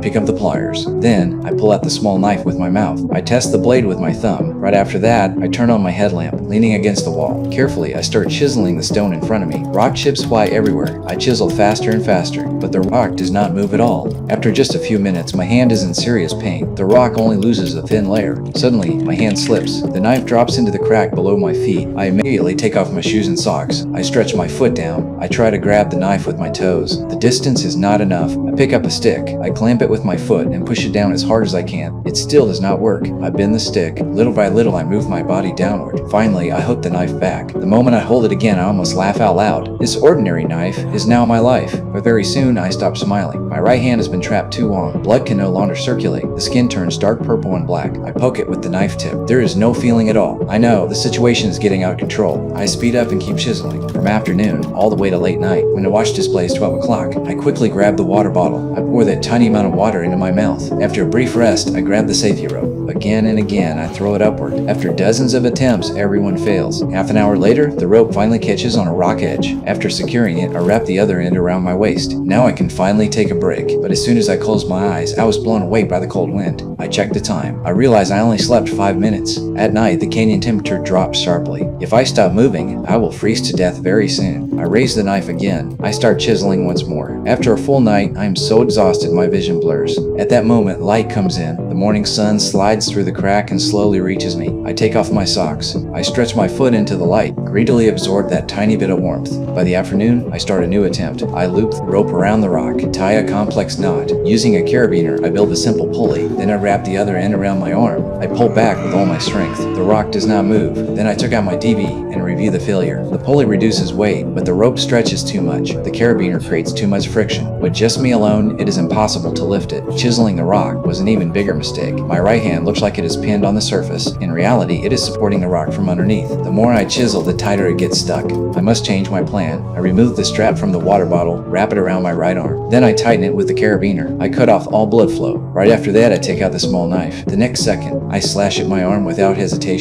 pick up the pliers. Then, I pull out the small knife with my mouth. I test the blade with my thumb. Right after that, I turn on my headlamp, leaning against the wall. Carefully, I start chiseling the stone in front of me. Rock chips fly everywhere. I chisel faster and faster, but the rock does not move at all. After just a few minutes, my hand is in serious pain. The rock only loses a thin layer. Suddenly, my hand slips. The knife drops into the crack below my feet. I immediately take off my shoes and socks. I stretch my foot down. I try to grab the knife with my toes. The distance is not enough. I pick up a stick. I clamp it with my foot and push it down as hard as I can. It still does not work. I bend the stick. Little by little, I move my body downward. Finally, I hook the knife back. The moment I hold it again, I almost laugh out loud. This ordinary knife is now my life. But very soon, I stop smiling. My right hand has been trapped too long. Blood can no longer circulate. The skin turns dark purple and black. I poke it with the knife tip. There is no feeling at all. I know, the situation is getting out of control. I speed up and keep chiseling. From afternoon, all the way to late night, when the watch displays 12 o'clock, I quickly grab the water bottle. I pour that tiny amount of water into my mouth. After a brief rest, I grab the safety rope. Again and again, I throw it upward. After dozens of attempts, everyone fails. Half an hour later, the rope finally catches on a rock edge. After securing it, I wrap the other end around my waist. Now I can finally take a break. But as soon as I closed my eyes, I was blown away by the cold wind. I checked the time. I realized I only slept 5 minutes. At night, the canyon temperature drops sharply. If I stop moving, I will freeze to death very soon. I raise the knife again. I start chiseling once more. After a full night, I am so exhausted my vision blurs. At that moment, light comes in. The morning sun slides through the crack and slowly reaches me. I take off my socks. I stretch my foot into the light, greedily absorb that tiny bit of warmth. By the afternoon, I start a new attempt. I loop the rope around the rock, tie a complex knot. Using a carabiner, I build a simple pulley. Then I wrap the other end around my arm. I pull back with all my strength. The rock does not move. Then I took out my DV and review the failure. The pulley reduces weight, but the rope stretches too much. The carabiner creates too much friction. With just me alone, it is impossible to lift it. Chiseling the rock was an even bigger mistake. My right hand looks like it is pinned on the surface. In reality, it is supporting the rock from underneath. The more I chisel, the tighter it gets stuck. I must change my plan. I remove the strap from the water bottle, wrap it around my right arm. Then I tighten it with the carabiner. I cut off all blood flow. Right after that, I take out the small knife. The next second, I slash at my arm without hesitation.